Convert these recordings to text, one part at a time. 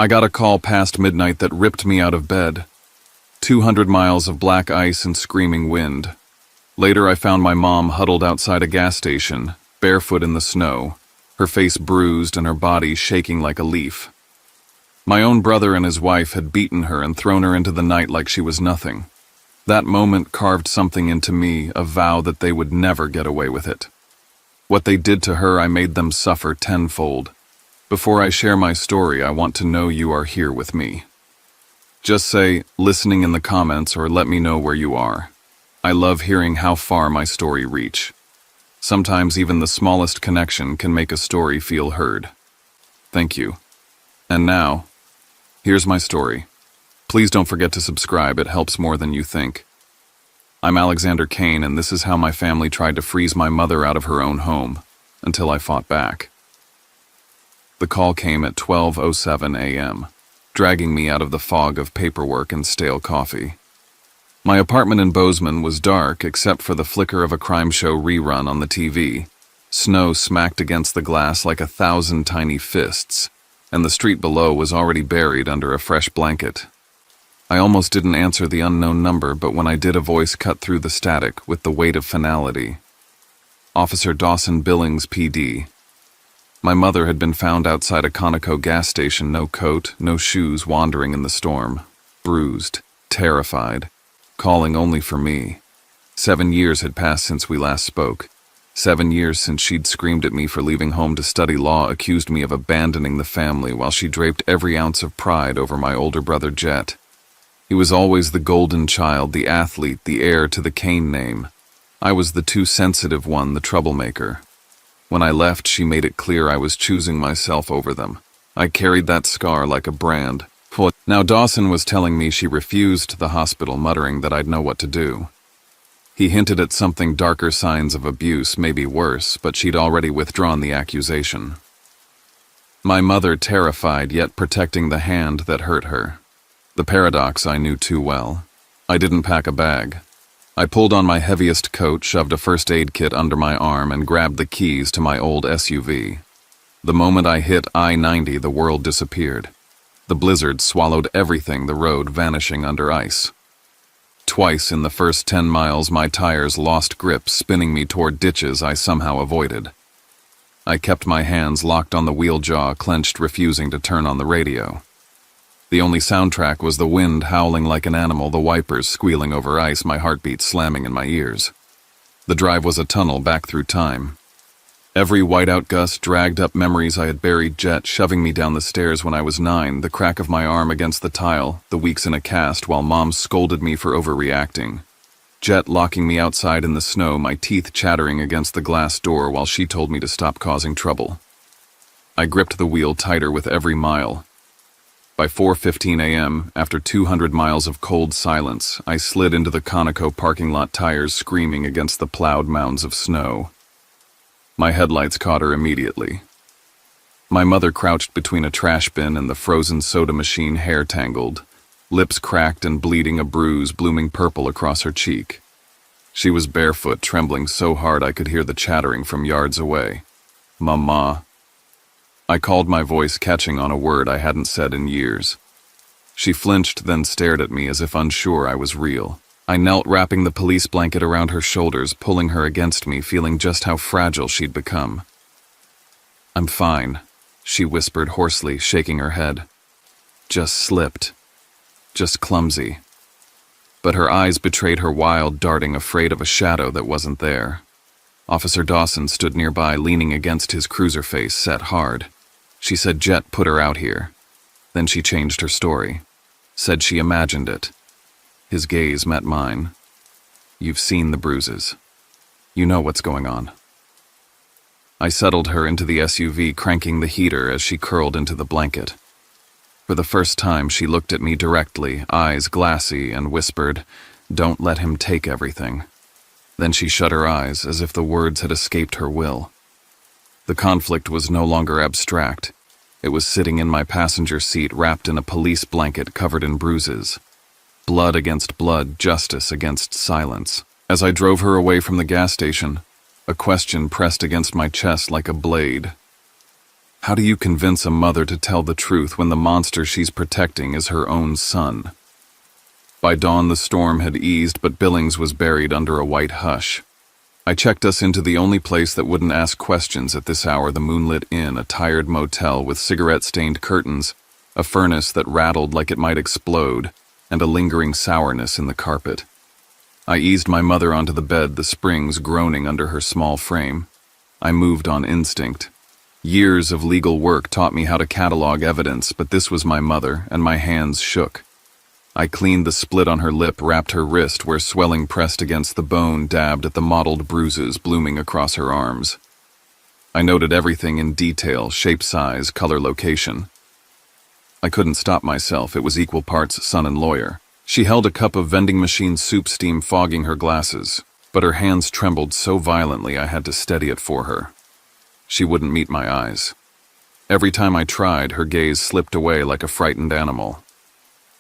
I got a call past midnight that ripped me out of bed. 200 miles of black ice and screaming wind. Later I found my mom huddled outside a gas station, barefoot in the snow, her face bruised and her body shaking like a leaf. My own brother and his wife had beaten her and thrown her into the night like she was nothing. That moment carved something into me, a vow that they would never get away with it. What they did to her, I made them suffer tenfold. Before I share my story, I want to know you are here with me. Just say, listening in the comments, or let me know where you are. I love hearing how far my story reach. Sometimes even the smallest connection can make a story feel heard. Thank you. And now, here's my story. Please don't forget to subscribe, it helps more than you think. I'm Alexander Kane, and this is how my family tried to freeze my mother out of her own home, until I fought back. The call came at 12:07 a.m., dragging me out of the fog of paperwork and stale coffee. My apartment in Bozeman was dark except for the flicker of a crime show rerun on the TV. Snow smacked against the glass like 1,000 tiny fists, and the street below was already buried under a fresh blanket. I almost didn't answer the unknown number, but when I did, a voice cut through the static with the weight of finality. Officer Dawson Billings, PD. My mother had been found outside a Conoco gas station, no coat, no shoes, wandering in the storm, bruised, terrified, calling only for me. 7 years had passed since we last spoke. 7 years since she'd screamed at me for leaving home to study law, accused me of abandoning the family while she draped every ounce of pride over my older brother Jet. He was always the golden child, the athlete, the heir to the Kane name. I was the too sensitive one, the troublemaker. When I left, she made it clear I was choosing myself over them. I carried that scar like a brand. Now Dawson was telling me she refused the hospital, muttering that I'd know what to do. He hinted at something darker, signs of abuse, maybe worse, but she'd already withdrawn the accusation. My mother terrified, yet protecting the hand that hurt her. The paradox I knew too well. I didn't pack a bag. I pulled on my heaviest coat, shoved a first aid kit under my arm, and grabbed the keys to my old SUV. The moment I hit I-90, the world disappeared. The blizzard swallowed everything, the road vanishing under ice. Twice in the first 10 miles, my tires lost grip, spinning me toward ditches I somehow avoided. I kept my hands locked on the wheel, jaw clenched, refusing to turn on the radio. The only soundtrack was the wind howling like an animal, the wipers squealing over ice, my heartbeat slamming in my ears. The drive was a tunnel back through time. Every whiteout gust dragged up memories I had buried. Jet shoving me down the stairs when I was 9, the crack of my arm against the tile, the weeks in a cast while Mom scolded me for overreacting. Jet locking me outside in the snow, my teeth chattering against the glass door while she told me to stop causing trouble. I gripped the wheel tighter with every mile. By 4:15 a.m., after 200 miles of cold silence, I slid into the Conoco parking lot, tires screaming against the plowed mounds of snow. My headlights caught her immediately. My mother crouched between a trash bin and the frozen soda machine, hair tangled, lips cracked and bleeding, a bruise blooming purple across her cheek. She was barefoot, trembling so hard I could hear the chattering from yards away. Mama. I called, my voice catching on a word I hadn't said in years. She flinched, then stared at me as if unsure I was real. I knelt, wrapping the police blanket around her shoulders, pulling her against me, feeling just how fragile she'd become. "I'm fine," she whispered hoarsely, shaking her head. "Just slipped. Just clumsy." But her eyes betrayed her wild, darting, afraid of a shadow that wasn't there. Officer Dawson stood nearby, leaning against his cruiser, face set hard. She said Jet put her out here. Then she changed her story. Said she imagined it. His gaze met mine. "You've seen the bruises. You know what's going on." I settled her into the SUV, cranking the heater as she curled into the blanket. For the first time, she looked at me directly, eyes glassy, and whispered, "Don't let him take everything." Then she shut her eyes, as if the words had escaped her will. The conflict was no longer abstract. It was sitting in my passenger seat, wrapped in a police blanket covered in bruises. Blood against blood, justice against silence. As I drove her away from the gas station, a question pressed against my chest like a blade. How do you convince a mother to tell the truth when the monster she's protecting is her own son? By dawn, the storm had eased, but Billings was buried under a white hush. I checked us into the only place that wouldn't ask questions at this hour, the Moonlit Inn, a tired motel with cigarette-stained curtains, a furnace that rattled like it might explode, and a lingering sourness in the carpet. I eased my mother onto the bed, the springs groaning under her small frame. I moved on instinct. Years of legal work taught me how to catalog evidence, but this was my mother, and my hands shook. I cleaned the split on her lip, wrapped her wrist where swelling pressed against the bone, dabbed at the mottled bruises blooming across her arms. I noted everything in detail: shape, size, color, location. I couldn't stop myself. It was equal parts son and lawyer. She held a cup of vending machine soup, steam fogging her glasses, but her hands trembled so violently I had to steady it for her. She wouldn't meet my eyes. Every time I tried, her gaze slipped away like a frightened animal.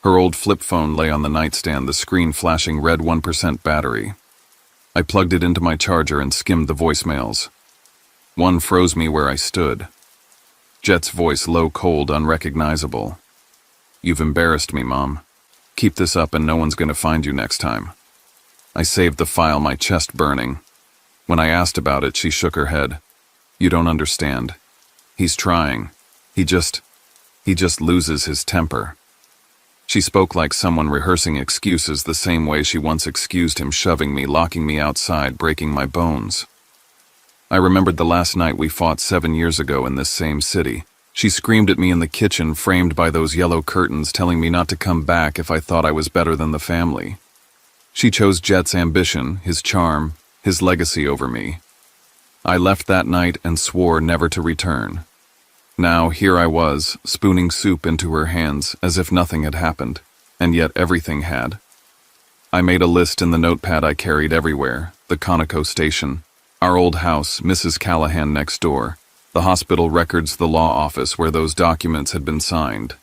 Her old flip phone lay on the nightstand, the screen flashing red 1% battery. I plugged it into my charger and skimmed the voicemails. One froze me where I stood. Jet's voice, low, cold, unrecognizable. "You've embarrassed me, Mom. Keep this up and no one's going to find you next time." I saved the file, my chest burning. When I asked about it, she shook her head. "You don't understand. He's trying. He just loses his temper." She spoke like someone rehearsing excuses, the same way she once excused him shoving me, locking me outside, breaking my bones. I remembered the last night we fought 7 years ago in this same city. She screamed at me in the kitchen, framed by those yellow curtains, telling me not to come back if I thought I was better than the family. She chose Jet's ambition, his charm, his legacy over me. I left that night and swore never to return. Now here I was, spooning soup into her hands as if nothing had happened, and yet everything had. I made a list in the notepad I carried everywhere: the Conoco station, our old house, Mrs. Callahan next door, the hospital records, the law office where those documents had been signed.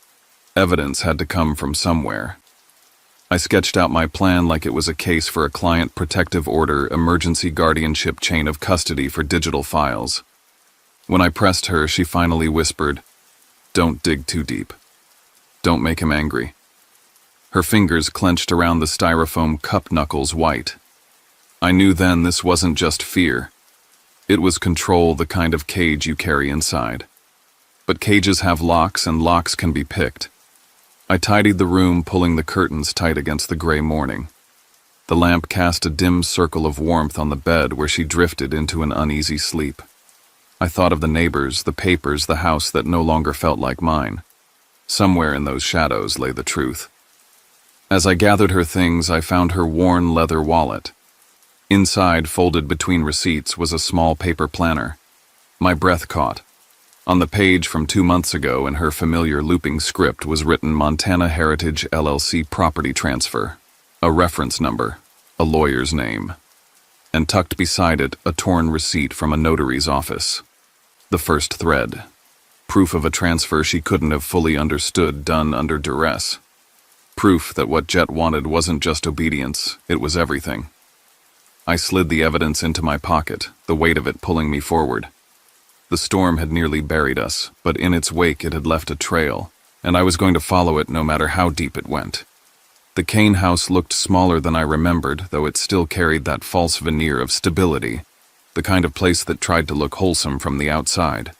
Evidence had to come from somewhere. I sketched out my plan like it was a case for a client protective order, emergency guardianship, chain of custody for digital files. When I pressed her, she finally whispered, "Don't dig too deep. Don't make him angry." Her fingers clenched around the styrofoam cup, knuckles white. I knew then this wasn't just fear. It was control, the kind of cage you carry inside. But cages have locks, and locks can be picked. I tidied the room, pulling the curtains tight against the gray morning. The lamp cast a dim circle of warmth on the bed where she drifted into an uneasy sleep. I thought of the neighbors, the papers, the house that no longer felt like mine. Somewhere in those shadows lay the truth. As I gathered her things, I found her worn leather wallet. Inside, folded between receipts, was a small paper planner. My breath caught. On the page from 2 months ago, in her familiar looping script, was written Montana Heritage LLC property transfer, a reference number, a lawyer's name, and tucked beside it a torn receipt from a notary's office. The first thread. Proof of a transfer she couldn't have fully understood, done under duress. Proof that what Jet wanted wasn't just obedience, it was everything. I slid the evidence into my pocket, the weight of it pulling me forward. The storm had nearly buried us, but in its wake it had left a trail, and I was going to follow it no matter how deep it went. The Kane house looked smaller than I remembered, though it still carried that false veneer of stability, the kind of place that tried to look wholesome from the outside.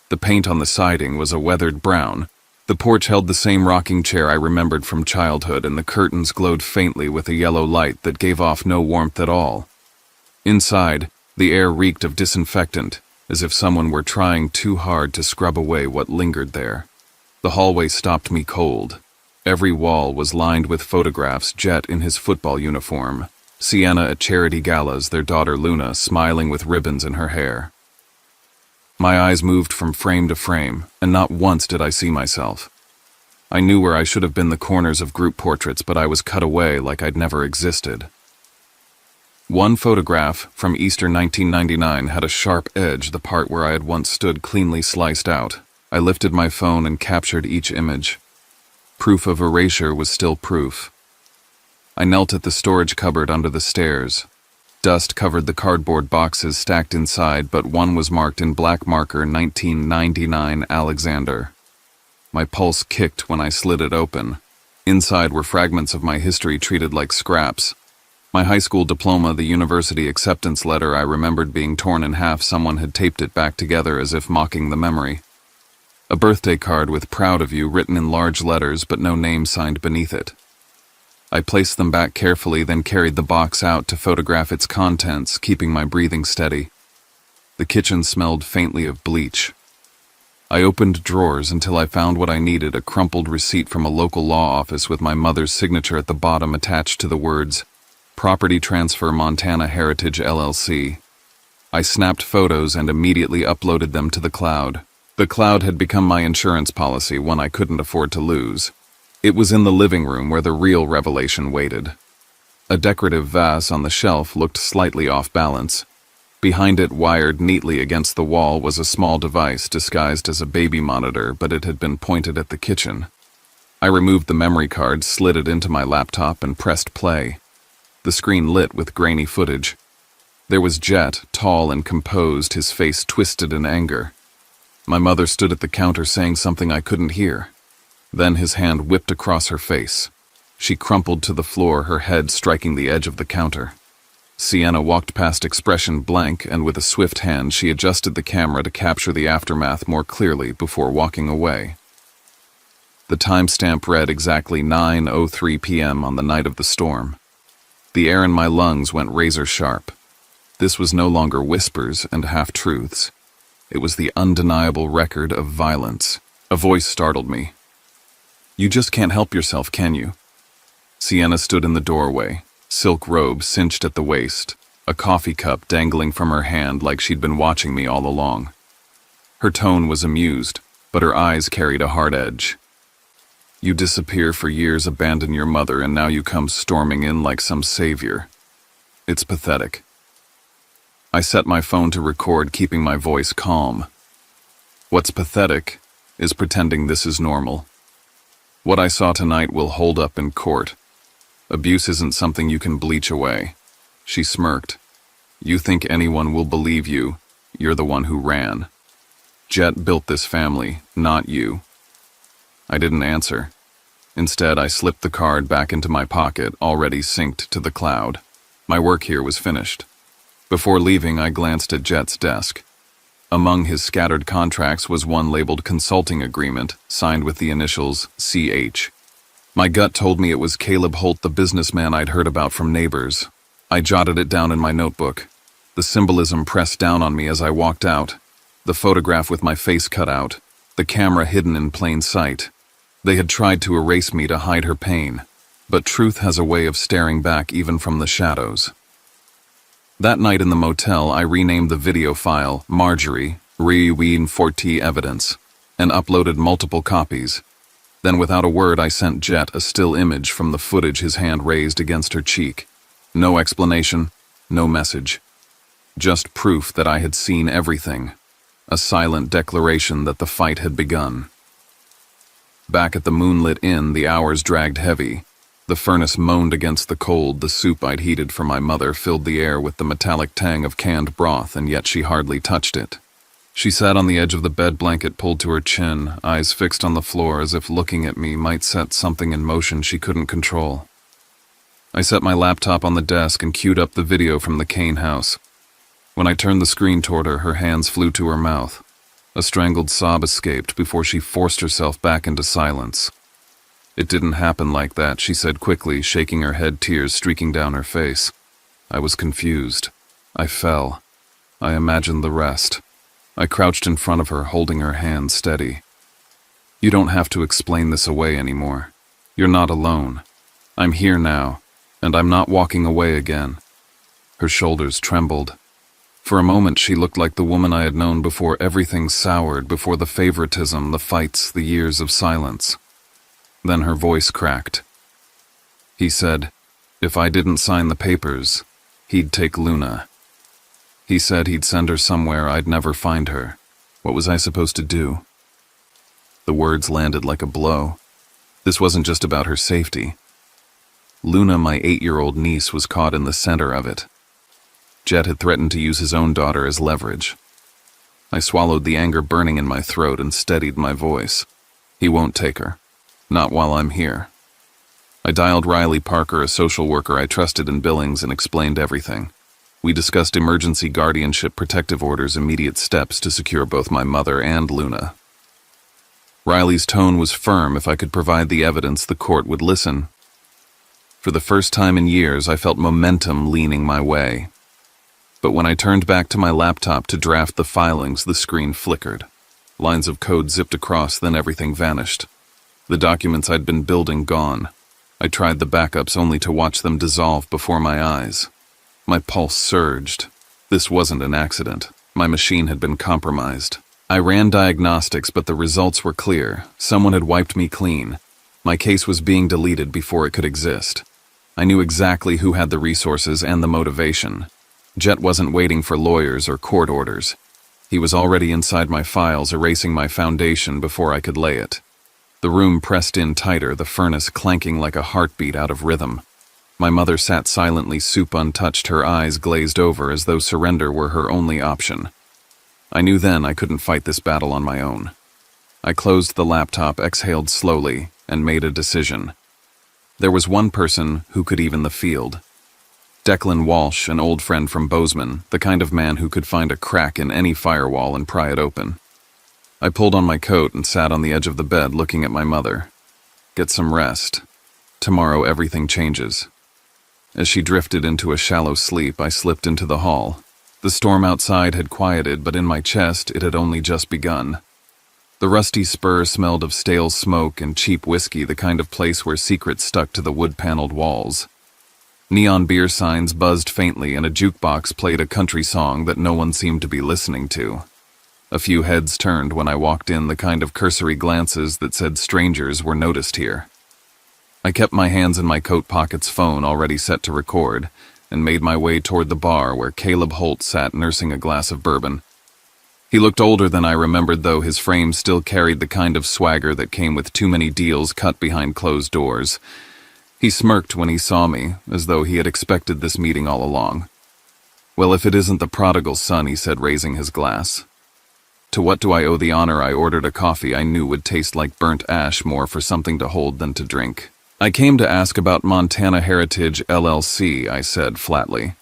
The paint on the siding was a weathered brown. The porch held the same rocking chair I remembered from childhood, and the curtains glowed faintly with a yellow light that gave off no warmth at all. Inside, the air reeked of disinfectant, as if someone were trying too hard to scrub away what lingered there. The hallway stopped me cold. Every wall was lined with photographs: Jet in his football uniform, Sienna at charity galas, their daughter Luna smiling with ribbons in her hair. My eyes moved from frame to frame, and not once did I see myself. I knew where I should have been, the corners of group portraits, but I was cut away like I'd never existed. One photograph, from Easter 1999, had a sharp edge, the part where I had once stood cleanly sliced out. I lifted my phone and captured each image. Proof of erasure was still proof. I knelt at the storage cupboard under the stairs. Dust covered the cardboard boxes stacked inside, but one was marked in black marker 1999 Alexander. My pulse kicked when I slid it open. Inside were fragments of my history treated like scraps. My high school diploma, the university acceptance letter I remembered being torn in half. Someone had taped it back together as if mocking the memory. A birthday card with "Proud of You" written in large letters but no name signed beneath it. I placed them back carefully, then carried the box out to photograph its contents, keeping my breathing steady. The kitchen smelled faintly of bleach. I opened drawers until I found what I needed, a crumpled receipt from a local law office with my mother's signature at the bottom attached to the words, "Property Transfer Montana Heritage LLC." I snapped photos and immediately uploaded them to the cloud. The cloud had become my insurance policy, one I couldn't afford to lose. It was in the living room where the real revelation waited. A decorative vase on the shelf looked slightly off balance. Behind it, wired neatly against the wall, was a small device disguised as a baby monitor, but it had been pointed at the kitchen. I removed the memory card, slid it into my laptop, and pressed play. The screen lit with grainy footage. There was Jet, tall and composed, his face twisted in anger. My mother stood at the counter saying something I couldn't hear. Then his hand whipped across her face. She crumpled to the floor, her head striking the edge of the counter. Sienna walked past, expression blank, and with a swift hand she adjusted the camera to capture the aftermath more clearly before walking away. The timestamp read exactly 9:03 p.m. on the night of the storm. The air in my lungs went razor sharp. This was no longer whispers and half-truths. It was the undeniable record of violence. A voice startled me. "You just can't help yourself, can you?" Sienna stood in the doorway, silk robe cinched at the waist, a coffee cup dangling from her hand like she'd been watching me all along. Her tone was amused, but her eyes carried a hard edge. "You disappear for years, abandon your mother, and now you come storming in like some savior. It's pathetic." I set my phone to record, keeping my voice calm. What's pathetic is pretending this is normal. What I saw tonight will hold up in court. Abuse isn't something you can bleach away. She smirked. "You think anyone will believe you? You're the one who ran. Jet built this family, not you." I didn't answer. Instead, I slipped the card back into my pocket, already synced to the cloud. My work here was finished. Before leaving, I glanced at Jet's desk. Among his scattered contracts was one labeled Consulting Agreement, signed with the initials CH. My gut told me it was Caleb Holt, the businessman I'd heard about from neighbors. I jotted it down in my notebook. The symbolism pressed down on me as I walked out. The photograph with my face cut out. The camera hidden in plain sight. They had tried to erase me to hide her pain, but truth has a way of staring back even from the shadows. That night in the motel, I renamed the video file Marjorie, Re-Ween-Forty Evidence, and uploaded multiple copies. Then without a word, I sent Jet a still image from the footage, his hand raised against her cheek. No explanation, no message. Just proof that I had seen everything. A silent declaration that the fight had begun. Back at the moonlit inn, the hours dragged heavy. The furnace moaned against the cold. The soup I'd heated for my mother filled the air with the metallic tang of canned broth, and yet she hardly touched it. She sat on the edge of the bed, blanket pulled to her chin, eyes fixed on the floor as if looking at me might set something in motion she couldn't control. I set my laptop on the desk and queued up the video from the Kane house. When I turned the screen toward her, her hands flew to her mouth. A strangled sob escaped before she forced herself back into silence. "It didn't happen like that," she said quickly, shaking her head, tears streaking down her face. I was confused. I fell. I imagined the rest. I crouched in front of her, holding her hand steady. "You don't have to explain this away anymore. You're not alone. I'm here now, and I'm not walking away again." Her shoulders trembled. For a moment she looked like the woman I had known before everything soured, before the favoritism, the fights, the years of silence. Then her voice cracked. "He said, if I didn't sign the papers, he'd take Luna. He said he'd send her somewhere I'd never find her. What was I supposed to do?" The words landed like a blow. This wasn't just about her safety. Luna, my 8-year-old niece, was caught in the center of it. Jet had threatened to use his own daughter as leverage. I swallowed the anger burning in my throat and steadied my voice. He won't take her. Not while I'm here. I dialed Riley Parker, a social worker I trusted in Billings, and explained everything. We discussed emergency guardianship protective orders, immediate steps to secure both my mother and Luna. Riley's tone was firm. If I could provide the evidence, the court would listen. For the first time in years, I felt momentum leaning my way. But when I turned back to my laptop to draft the filings, the screen flickered. Lines of code zipped across, then everything vanished. The documents I'd been building gone. I tried the backups only to watch them dissolve before my eyes. My pulse surged. This wasn't an accident. My machine had been compromised. I ran diagnostics, but the results were clear. Someone had wiped me clean. My case was being deleted before it could exist. I knew exactly who had the resources and the motivation. Jet wasn't waiting for lawyers or court orders. He was already inside my files, erasing my foundation before I could lay it. The room pressed in tighter, the furnace clanking like a heartbeat out of rhythm. My mother sat silently, soup untouched, her eyes glazed over as though surrender were her only option. I knew then I couldn't fight this battle on my own. I closed the laptop, exhaled slowly, and made a decision. There was one person who could even the field. Declan Walsh, an old friend from Bozeman, the kind of man who could find a crack in any firewall and pry it open. I pulled on my coat and sat on the edge of the bed looking at my mother. Get some rest. Tomorrow everything changes. As she drifted into a shallow sleep, I slipped into the hall. The storm outside had quieted, but in my chest it had only just begun. The rusty spur smelled of stale smoke and cheap whiskey, the kind of place where secrets stuck to the wood-paneled walls. Neon beer signs buzzed faintly, and a jukebox played a country song that no one seemed to be listening to. A few heads turned when I walked in, the kind of cursory glances that said strangers were noticed here. I kept my hands in my coat pockets, phone already set to record, and made my way toward the bar where Caleb Holt sat nursing a glass of bourbon. He looked older than I remembered, though his frame still carried the kind of swagger that came with too many deals cut behind closed doors. He smirked when he saw me, as though he had expected this meeting all along. "Well, if it isn't the prodigal son," he said, raising his glass. "To what do I owe the honor?" I ordered a coffee I knew would taste like burnt ash, more for something to hold than to drink. "I came to ask about Montana Heritage LLC," I said flatly.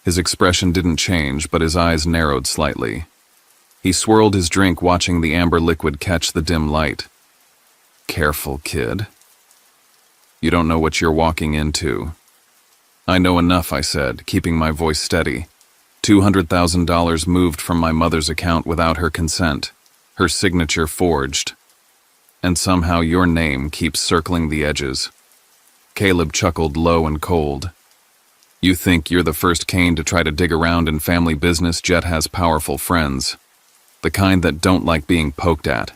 His expression didn't change, but his eyes narrowed slightly. He swirled his drink, watching the amber liquid catch the dim light. "Careful, kid. You don't know what you're walking into." "I know enough," I said, keeping my voice steady. $200,000 moved from my mother's account without her consent, her signature forged. And somehow your name keeps circling the edges. Caleb chuckled low and cold. "You think you're the first Kane to try to dig around in family business? Jet has powerful friends. The kind that don't like being poked at."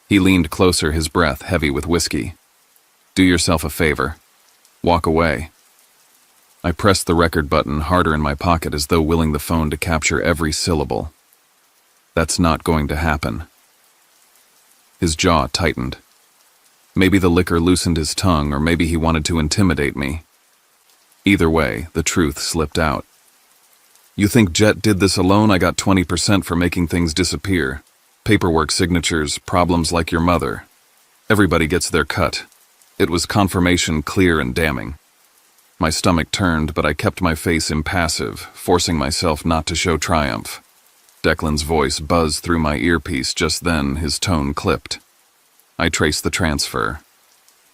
He leaned closer, his breath heavy with whiskey. "Do yourself a favor. Walk away." I pressed the record button harder in my pocket, as though willing the phone to capture every syllable. "That's not going to happen." His jaw tightened. Maybe the liquor loosened his tongue, or maybe he wanted to intimidate me. Either way, the truth slipped out. "You think Jet did this alone? I got 20% for making things disappear. Paperwork, signatures, problems like your mother. Everybody gets their cut." It was confirmation, clear and damning. My stomach turned, but I kept my face impassive, forcing myself not to show triumph. Declan's voice buzzed through my earpiece. Just then, his tone clipped. I traced the transfer.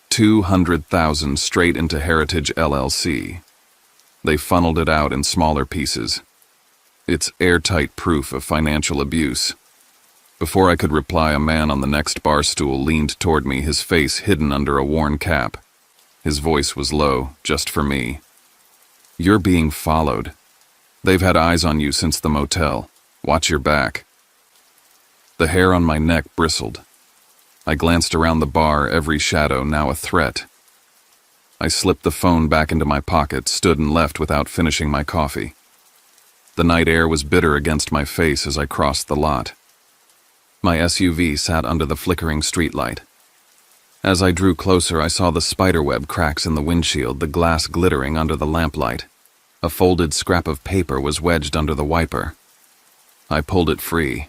200,000 straight into Heritage LLC. They funneled it out in smaller pieces. It's airtight proof of financial abuse. Before I could reply, a man on the next bar stool leaned toward me, his face hidden under a worn cap. His voice was low, just for me. "You're being followed. They've had eyes on you since the motel. Watch your back." The hair on my neck bristled. I glanced around the bar, every shadow now a threat. I slipped the phone back into my pocket, stood and left without finishing my coffee. The night air was bitter against my face as I crossed the lot. My SUV sat under the flickering streetlight. As I drew closer, I saw the spiderweb cracks in the windshield, the glass glittering under the lamplight. A folded scrap of paper was wedged under the wiper. I pulled it free.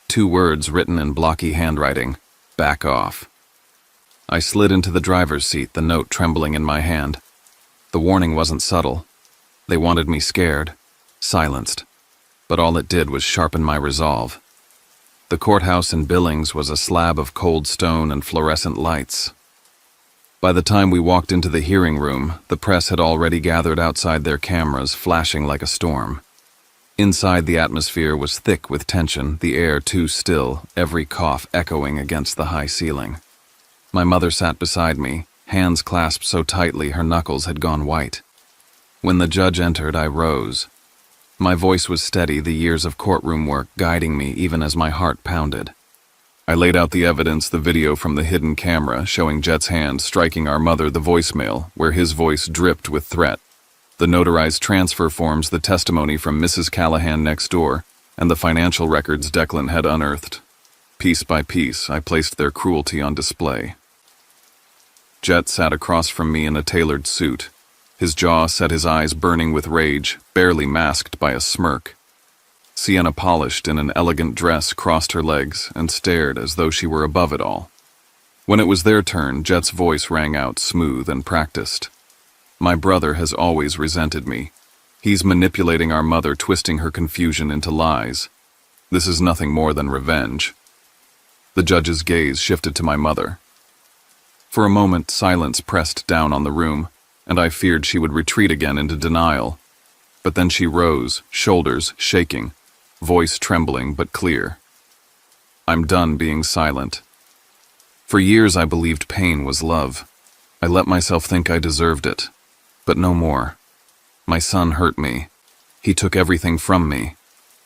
2 words written in blocky handwriting: "Back off." I slid into the driver's seat, the note trembling in my hand. The warning wasn't subtle. They wanted me scared, silenced, but all it did was sharpen my resolve. The courthouse in Billings was a slab of cold stone and fluorescent lights. By the time we walked into the hearing room, the press had already gathered outside their cameras, flashing like a storm. Inside, the atmosphere was thick with tension, the air too still, every cough echoing against the high ceiling. My mother sat beside me, hands clasped so tightly her knuckles had gone white. When the judge entered, I rose. My voice was steady, the years of courtroom work guiding me even as my heart pounded. I laid out the evidence, the video from the hidden camera showing Jet's hand striking our mother, the voicemail, where his voice dripped with threat, the notarized transfer forms, the testimony from Mrs. Callahan next door, and the financial records Declan had unearthed. Piece by piece, I placed their cruelty on display. Jet sat across from me in a tailored suit, his jaw set, his eyes burning with rage, barely masked by a smirk. Sienna, polished in an elegant dress, crossed her legs and stared as though she were above it all. When it was their turn, Jet's voice rang out, smooth and practiced. "My brother has always resented me. He's manipulating our mother, twisting her confusion into lies. This is nothing more than revenge." The judge's gaze shifted to my mother. For a moment, silence pressed down on the room, and I feared she would retreat again into denial. But then she rose, shoulders shaking, voice trembling but clear. "I'm done being silent. For years I believed pain was love. I let myself think I deserved it. But no more. My son hurt me. He took everything from me,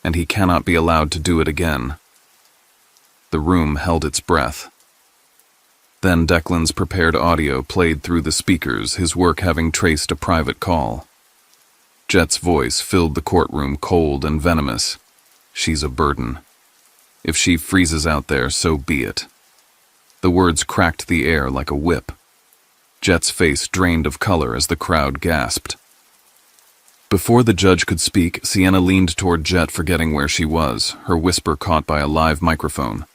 and he cannot be allowed to do it again." The room held its breath. Then Declan's prepared audio played through the speakers, his work having traced a private call. Jet's voice filled the courtroom, cold and venomous. "She's a burden. If she freezes out there, so be it." The words cracked the air like a whip. Jet's face drained of color as the crowd gasped. Before the judge could speak, Sienna leaned toward Jet, forgetting where she was, her whisper caught by a live microphone.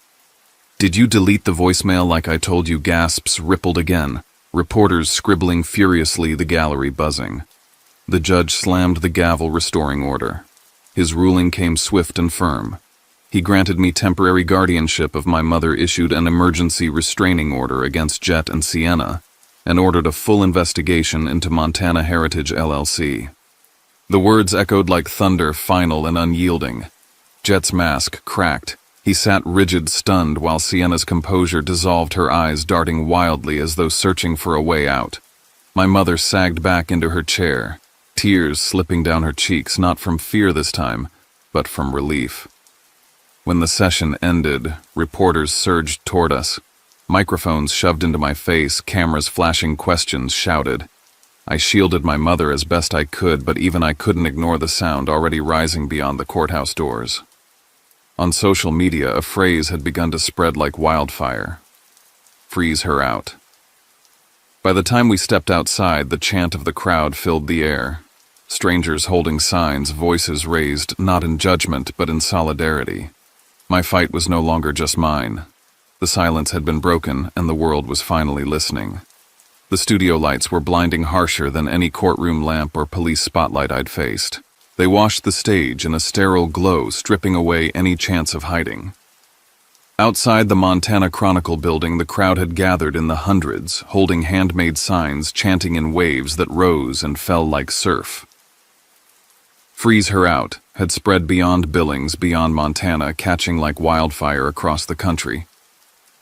"Did you delete the voicemail like I told you?" Gasps rippled again, reporters scribbling furiously, the gallery buzzing. The judge slammed the gavel, restoring order. His ruling came swift and firm. He granted me temporary guardianship of my mother, issued an emergency restraining order against Jet and Sienna, and ordered a full investigation into Montana Heritage LLC. The words echoed like thunder, final and unyielding. Jet's mask cracked. He sat rigid, stunned, while Sienna's composure dissolved, her eyes darting wildly as though searching for a way out. My mother sagged back into her chair, tears slipping down her cheeks, not from fear this time, but from relief. When the session ended, reporters surged toward us. Microphones shoved into my face, cameras flashing questions shouted. I shielded my mother as best I could, but even I couldn't ignore the sound already rising beyond the courthouse doors. On social media, a phrase had begun to spread like wildfire. "Freeze her out." By the time we stepped outside, the chant of the crowd filled the air. Strangers holding signs, voices raised, not in judgment, but in solidarity. My fight was no longer just mine. The silence had been broken, and the world was finally listening. The studio lights were blinding, harsher than any courtroom lamp or police spotlight I'd faced. They washed the stage in a sterile glow, stripping away any chance of hiding. Outside the Montana Chronicle building, the crowd had gathered in the hundreds, holding handmade signs, chanting in waves that rose and fell like surf. "Freeze her out" had spread beyond Billings, beyond Montana, catching like wildfire across the country.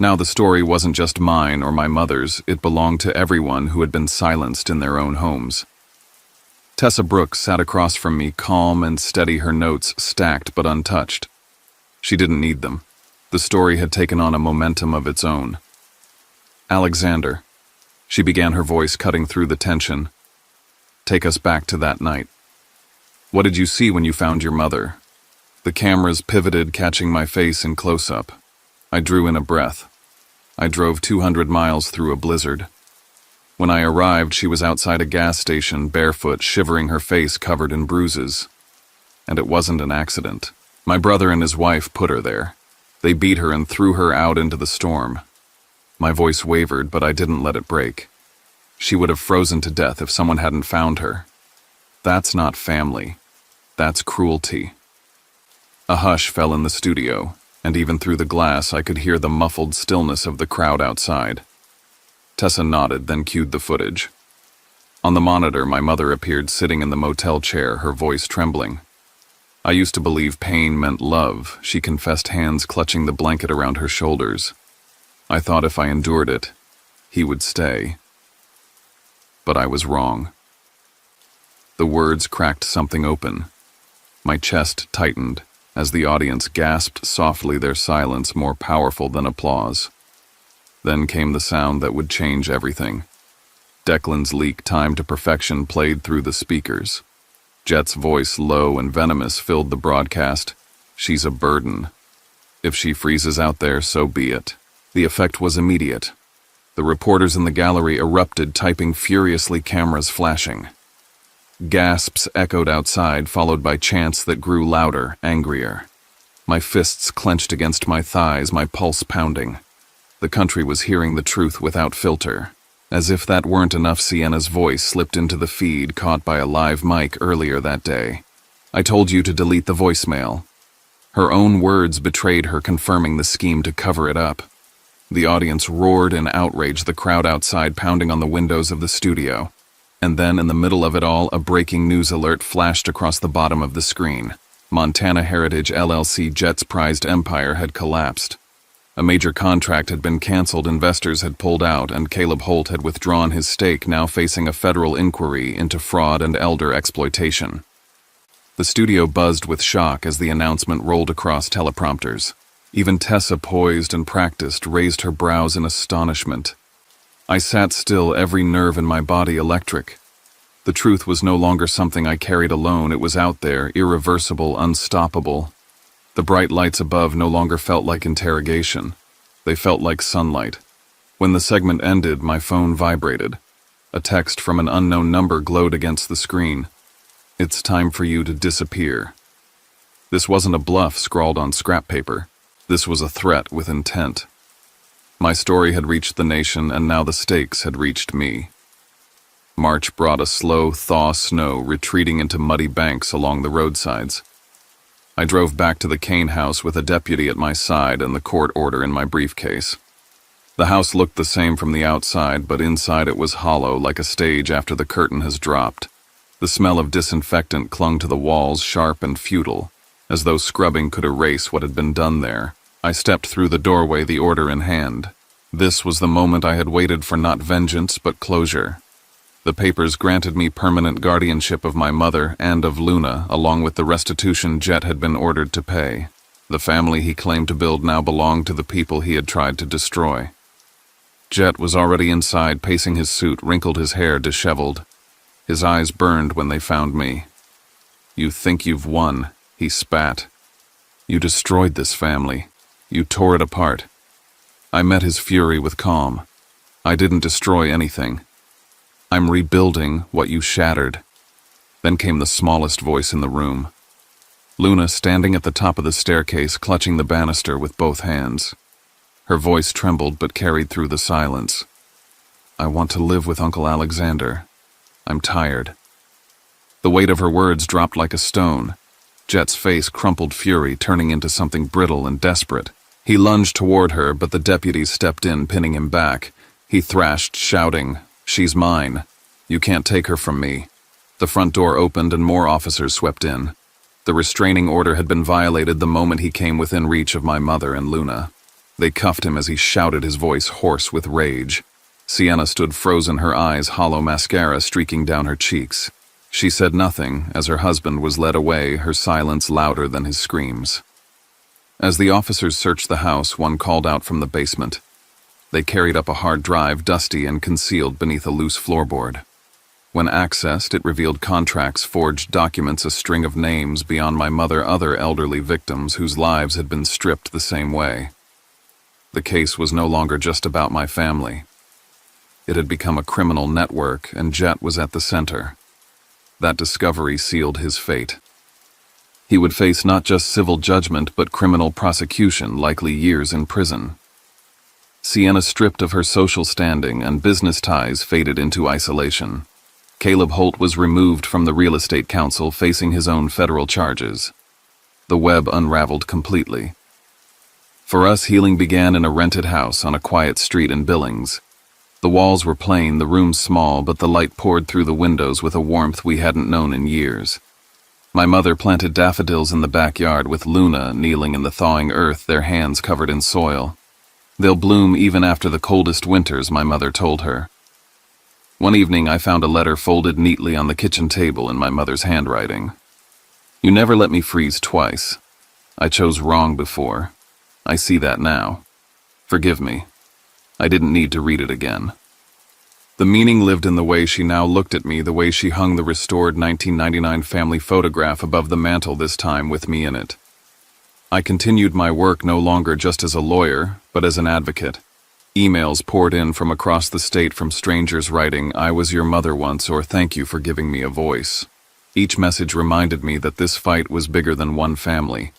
Now the story wasn't just mine or my mother's, it belonged to everyone who had been silenced in their own homes. Tessa Brooks sat across from me, calm and steady, her notes stacked but untouched. She didn't need them. The story had taken on a momentum of its own. "Alexander," she began, her voice cutting through the tension. "Take us back to that night. What did you see when you found your mother?" The cameras pivoted, catching my face in close-up. I drew in a breath. I drove 200 miles through a blizzard. When I arrived, she was outside a gas station, barefoot, shivering, her face covered in bruises. And it wasn't an accident. My brother and his wife put her there. They beat her and threw her out into the storm. My voice wavered, but I didn't let it break. She would have frozen to death if someone hadn't found her. That's not family. That's cruelty. A hush fell in the studio, and even through the glass I could hear the muffled stillness of the crowd outside. Tessa nodded, then cued the footage. On the monitor, my mother appeared sitting in the motel chair, her voice trembling. I used to believe pain meant love, she confessed, hands clutching the blanket around her shoulders. I thought if I endured it, he would stay. But I was wrong. The words cracked something open. My chest tightened as the audience gasped softly, their silence more powerful than applause. Then came the sound that would change everything. Declan's leak, timed to perfection, played through the speakers. Jet's voice, low and venomous, filled the broadcast. She's a burden. If she freezes out there, so be it. The effect was immediate. The reporters in the gallery erupted, typing furiously, cameras flashing. Gasps echoed outside, followed by chants that grew louder, angrier. My fists clenched against my thighs, my pulse pounding. The country was hearing the truth without filter. As if that weren't enough, Sienna's voice slipped into the feed, caught by a live mic earlier that day. I told you to delete the voicemail. Her own words betrayed her, confirming the scheme to cover it up. The audience roared in outrage, the crowd outside pounding on the windows of the studio. And then, in the middle of it all, a breaking news alert flashed across the bottom of the screen. Montana Heritage LLC, Jet's prized empire, had collapsed. A major contract had been canceled, investors had pulled out, and Caleb Holt had withdrawn his stake, now facing a federal inquiry into fraud and elder exploitation. The studio buzzed with shock as the announcement rolled across teleprompters. Even Tessa, poised and practiced, raised her brows in astonishment. I sat still, every nerve in my body electric. The truth was no longer something I carried alone. It was out there, irreversible, unstoppable. The bright lights above no longer felt like interrogation. They felt like sunlight. When the segment ended, my phone vibrated. A text from an unknown number glowed against the screen. "It's time for you to disappear." This wasn't a bluff scrawled on scrap paper. This was a threat with intent. My story had reached the nation, and now the stakes had reached me. March brought a slow thaw, snow retreating into muddy banks along the roadsides. I drove back to the Kane house with a deputy at my side and the court order in my briefcase. The house looked the same from the outside, but inside it was hollow, like a stage after the curtain has dropped. The smell of disinfectant clung to the walls, sharp and futile, as though scrubbing could erase what had been done there. I stepped through the doorway, the order in hand. This was the moment I had waited for, not vengeance, but closure. The papers granted me permanent guardianship of my mother and of Luna, along with the restitution Jet had been ordered to pay. The family he claimed to build now belonged to the people he had tried to destroy. Jet was already inside, pacing his suit, wrinkled, his hair disheveled. His eyes burned when they found me. "You think you've won," he spat. "You destroyed this family. You tore it apart." I met his fury with calm. "I didn't destroy anything. I'm rebuilding what you shattered." Then came the smallest voice in the room. Luna, standing at the top of the staircase, clutching the banister with both hands. Her voice trembled but carried through the silence. "I want to live with Uncle Alexander. I'm tired." The weight of her words dropped like a stone. Jet's face crumpled, fury turning into something brittle and desperate. He lunged toward her, but the deputies stepped in, pinning him back. He thrashed, shouting, "She's mine. You can't take her from me." The front door opened and more officers swept in. The restraining order had been violated the moment he came within reach of my mother and Luna. They cuffed him as he shouted, his voice hoarse with rage. Sienna stood frozen, her eyes hollow, mascara streaking down her cheeks. She said nothing as her husband was led away, her silence louder than his screams. As the officers searched the house, one called out from the basement. They carried up a hard drive, dusty and concealed beneath a loose floorboard. When accessed, it revealed contracts, forged documents, a string of names beyond my mother, other elderly victims whose lives had been stripped the same way. The case was no longer just about my family. It had become a criminal network, and Jet was at the center. That discovery sealed his fate. He would face not just civil judgment but criminal prosecution, likely years in prison. Sienna stripped of her social standing, and business ties faded into isolation. Caleb Holt was removed from the real estate council, facing his own federal charges. The web unraveled completely. For us, healing began in a rented house on a quiet street in Billings. The walls were plain, the rooms small, but the light poured through the windows with a warmth we hadn't known in years. My mother planted daffodils in the backyard with Luna kneeling in the thawing earth, their hands covered in soil. They'll bloom even after the coldest winters, my mother told her. One evening I found a letter folded neatly on the kitchen table in my mother's handwriting. You never let me freeze twice. I chose wrong before. I see that now. Forgive me. I didn't need to read it again. The meaning lived in the way she now looked at me, the way she hung the restored 1999 family photograph above the mantel, this time with me in it. I continued my work no longer just as a lawyer, but as an advocate. Emails poured in from across the state from strangers writing, "I was your mother once," or "Thank you for giving me a voice." Each message reminded me that this fight was bigger than one family.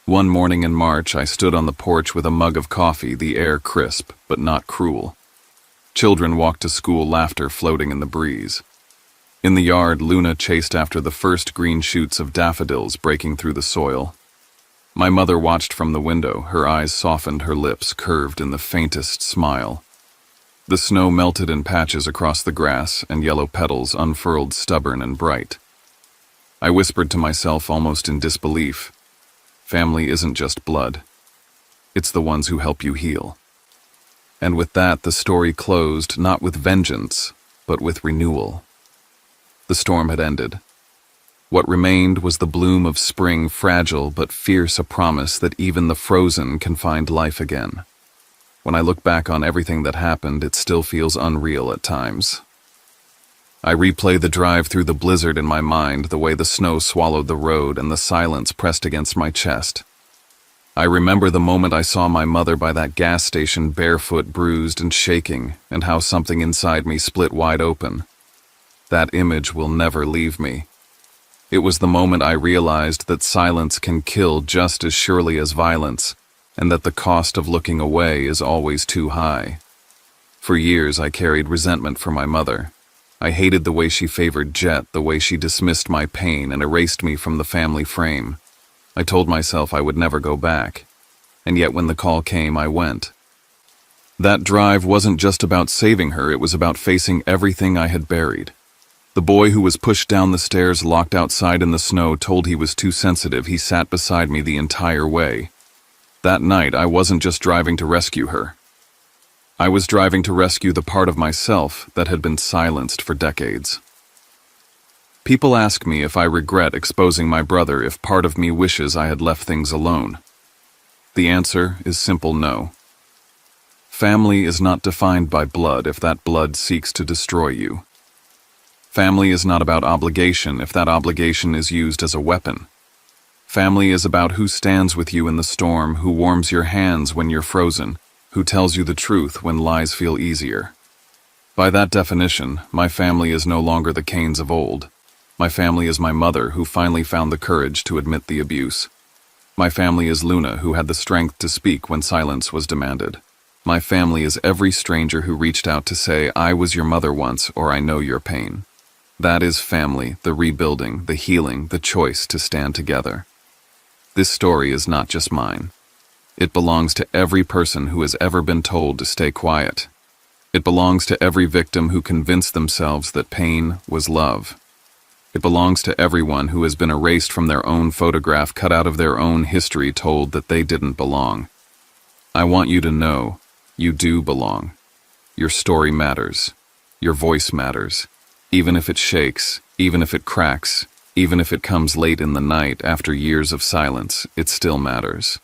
One morning in March, I stood on the porch with a mug of coffee, the air crisp, but not cruel. Children walked to school, laughter floating in the breeze. In the yard, Luna chased after the first green shoots of daffodils breaking through the soil. My mother watched from the window, her eyes softened, her lips curved in the faintest smile. The snow melted in patches across the grass, and yellow petals unfurled stubborn and bright. I whispered to myself almost in disbelief, family isn't just blood. It's the ones who help you heal. And with that, the story closed, not with vengeance, but with renewal. The storm had ended. What remained was the bloom of spring, fragile but fierce, a promise that even the frozen can find life again. When I look back on everything that happened, it still feels unreal at times. I replay the drive through the blizzard in my mind, the way the snow swallowed the road and the silence pressed against my chest. I remember the moment I saw my mother by that gas station, barefoot, bruised and shaking, and how something inside me split wide open. That image will never leave me. It was the moment I realized that silence can kill just as surely as violence, and that the cost of looking away is always too high. For years I carried resentment for my mother. I hated the way she favored Jet, the way she dismissed my pain and erased me from the family frame. I told myself I would never go back, and yet when the call came, I went. That drive wasn't just about saving her, it was about facing everything I had buried. The boy who was pushed down the stairs, locked outside in the snow, told he was too sensitive. He sat beside me the entire way. That night, I wasn't just driving to rescue her. I was driving to rescue the part of myself that had been silenced for decades. People ask me if I regret exposing my brother, if part of me wishes I had left things alone. The answer is simple no. Family is not defined by blood if that blood seeks to destroy you. Family is not about obligation if that obligation is used as a weapon. Family is about who stands with you in the storm, who warms your hands when you're frozen, who tells you the truth when lies feel easier. By that definition, my family is no longer the Canes of old. My family is my mother, who finally found the courage to admit the abuse. My family is Luna, who had the strength to speak when silence was demanded. My family is every stranger who reached out to say, "I was your mother once," or "I know your pain." That is family, the rebuilding, the healing, the choice to stand together. This story is not just mine. It belongs to every person who has ever been told to stay quiet. It belongs to every victim who convinced themselves that pain was love. It belongs to everyone who has been erased from their own photograph, cut out of their own history, told that they didn't belong. I want you to know, you do belong. Your story matters. Your voice matters. Even if it shakes, even if it cracks, even if it comes late in the night after years of silence, it still matters.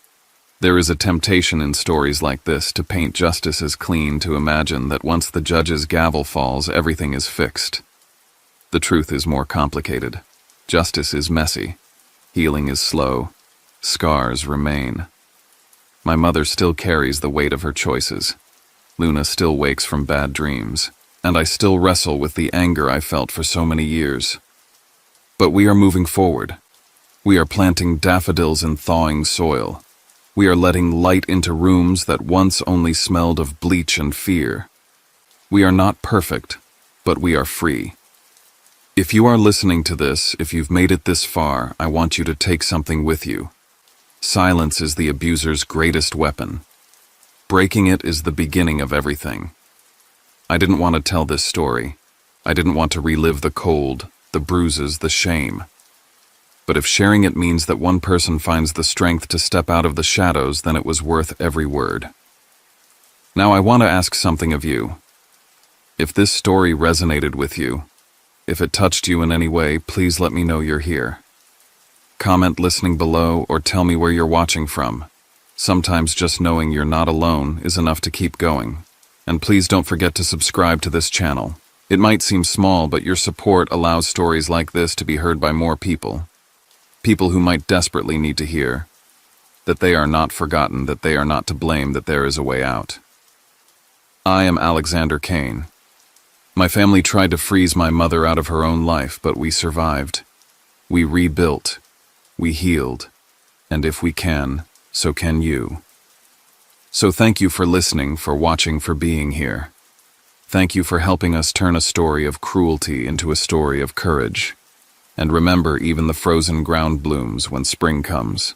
There is a temptation in stories like this to paint justice as clean, to imagine that once the judge's gavel falls, everything is fixed. The truth is more complicated. Justice is messy. Healing is slow. Scars remain. My mother still carries the weight of her choices. Luna still wakes from bad dreams. and I still wrestle with the anger I felt for so many years. But we are moving forward. We are planting daffodils in thawing soil. We are letting light into rooms that once only smelled of bleach and fear. We are not perfect, but we are free. If you are listening to this, if you've made it this far, I want you to take something with you. Silence is the abuser's greatest weapon. Breaking it is the beginning of everything. I didn't want to tell this story. I didn't want to relive the cold, the bruises, the shame. But if sharing it means that one person finds the strength to step out of the shadows, then it was worth every word. Now I want to ask something of you. If this story resonated with you, if it touched you in any way, please let me know you're here. Comment listening below or tell me where you're watching from. Sometimes just knowing you're not alone is enough to keep going. And please don't forget to subscribe to this channel. It might seem small, but your support allows stories like this to be heard by more people. People who might desperately need to hear that they are not forgotten, that they are not to blame, that there is a way out. I am Alexander Kane. My family tried to freeze my mother out of her own life, but we survived. We rebuilt. We healed. And if we can, so can you. So thank you for listening, for watching, for being here. Thank you for helping us turn a story of cruelty into a story of courage. And remember, even the frozen ground blooms when spring comes.